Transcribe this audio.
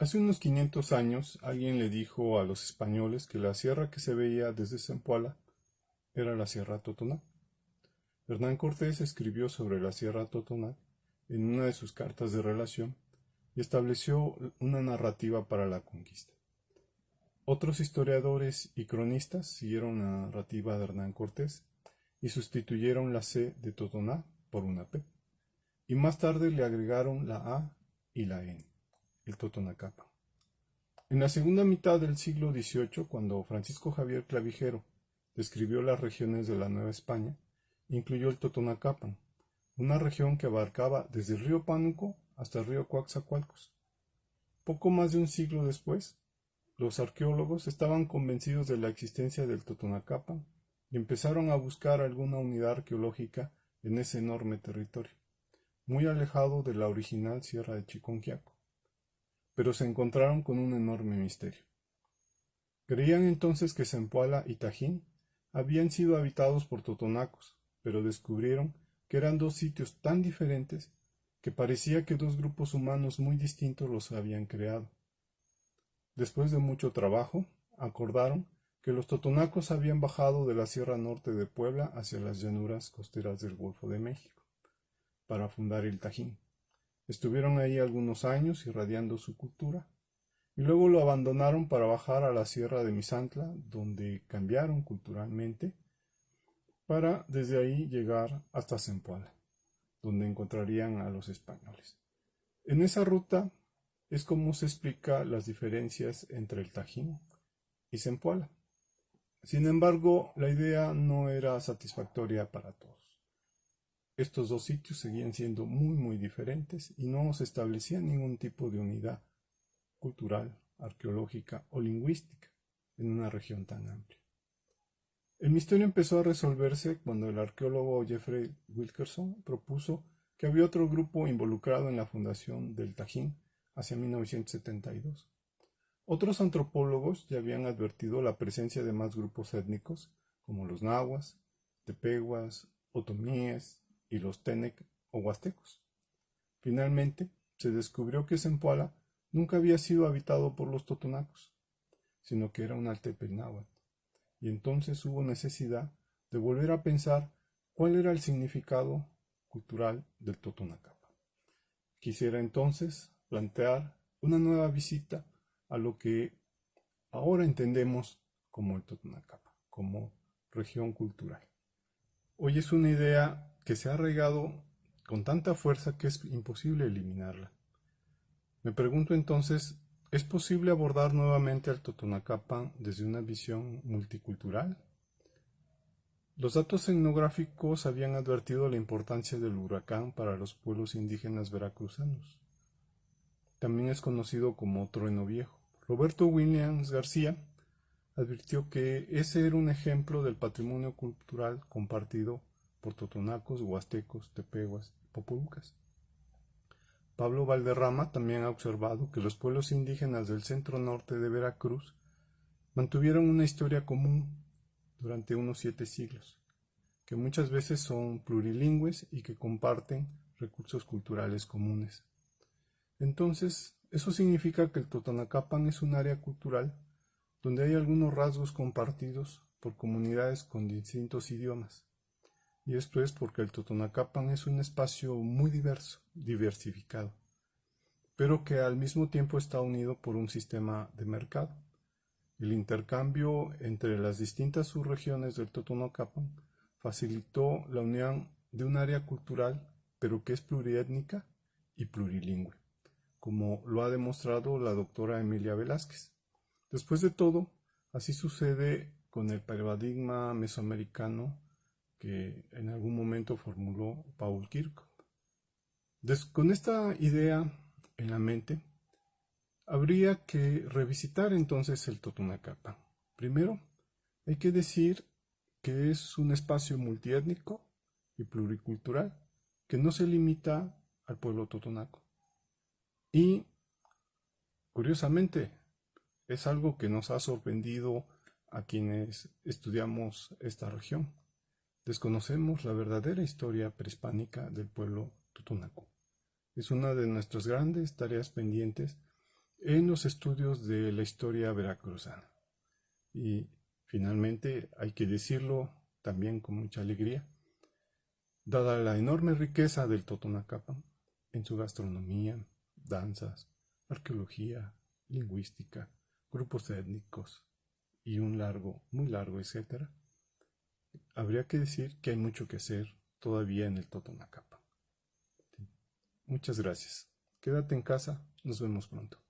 Hace unos 500 años alguien le dijo a los españoles que la sierra que se veía desde Zempoala era la Sierra Totonac. Hernán Cortés escribió sobre la Sierra Totonac en una de sus cartas de relación y estableció una narrativa para la conquista. Otros historiadores y cronistas siguieron la narrativa de Hernán Cortés y sustituyeron la C de Totonac por una P, y más tarde le agregaron la A y la N, el Totonacapan. En la segunda mitad del siglo XVIII, cuando Francisco Javier Clavijero describió las regiones de la Nueva España, incluyó el Totonacapan, una región que abarcaba desde el río Pánuco hasta el río Coatzacoalcos. Poco más de un siglo después, los arqueólogos estaban convencidos de la existencia del Totonacapan y empezaron a buscar alguna unidad arqueológica en ese enorme territorio, muy alejado de la original Sierra de Chiconquiaco. Pero se encontraron con un enorme misterio. Creían entonces que Zempoala y Tajín habían sido habitados por totonacos, pero descubrieron que eran dos sitios tan diferentes que parecía que dos grupos humanos muy distintos los habían creado. Después de mucho trabajo, acordaron que los totonacos habían bajado de la Sierra Norte de Puebla hacia las llanuras costeras del Golfo de México para fundar el Tajín. Estuvieron ahí algunos años irradiando su cultura, y luego lo abandonaron para bajar a la Sierra de Misantla, donde cambiaron culturalmente, para desde ahí llegar hasta Zempoala, donde encontrarían a los españoles. En esa ruta es como se explica las diferencias entre el Tajín y Zempoala. Sin embargo, la idea no era satisfactoria para todos. Estos dos sitios seguían siendo muy diferentes y no se establecía ningún tipo de unidad cultural, arqueológica o lingüística en una región tan amplia. El misterio empezó a resolverse cuando el arqueólogo Jeffrey Wilkerson propuso que había otro grupo involucrado en la fundación del Tajín hacia 1972. Otros antropólogos ya habían advertido la presencia de más grupos étnicos, como los nahuas, tepehuas, otomíes y los tenec o huastecos. Finalmente, se descubrió que Zempoala nunca había sido habitado por los totonacos, sino que era un altepetl náhuatl, y entonces hubo necesidad de volver a pensar cuál era el significado cultural del Totonacapan. Quisiera entonces plantear una nueva visita a lo que ahora entendemos como el Totonacapan, como región cultural. Hoy es una idea que se ha arraigado con tanta fuerza que es imposible eliminarla. Me pregunto entonces, ¿es posible abordar nuevamente al Totonacapan desde una visión multicultural? Los datos etnográficos habían advertido la importancia del huracán para los pueblos indígenas veracruzanos. También es conocido como Trueno Viejo. Roberto Williams García advirtió que ese era un ejemplo del patrimonio cultural compartido por totonacos, huastecos, tepehuas y popolucas. Pablo Valderrama también ha observado que los pueblos indígenas del centro norte de Veracruz mantuvieron una historia común durante unos 7 siglos, que muchas veces son plurilingües y que comparten recursos culturales comunes. Entonces, eso significa que el Totonacapan es un área cultural donde hay algunos rasgos compartidos por comunidades con distintos idiomas. Y esto es porque el Totonacapan es un espacio muy diversificado, pero que al mismo tiempo está unido por un sistema de mercado. El intercambio entre las distintas subregiones del Totonacapan facilitó la unión de un área cultural, pero que es pluriétnica y plurilingüe, como lo ha demostrado la doctora Emilia Velázquez. Después de todo, así sucede con el paradigma mesoamericano que en algún momento formuló Paul Kirchhoff. Con esta idea en la mente, habría que revisitar entonces el Totonacapan. Primero, hay que decir que es un espacio multiétnico y pluricultural que no se limita al pueblo totonaco. Y, curiosamente, es algo que nos ha sorprendido a quienes estudiamos esta región. Desconocemos la verdadera historia prehispánica del pueblo totonaco. Es una de nuestras grandes tareas pendientes en los estudios de la historia veracruzana. Y finalmente, hay que decirlo también con mucha alegría, dada la enorme riqueza del Totonacapan en su gastronomía, danzas, arqueología, lingüística, grupos étnicos y un largo, muy largo, etcétera, habría que decir que hay mucho que hacer todavía en el Totonacapan. Muchas gracias. Quédate en casa, nos vemos pronto.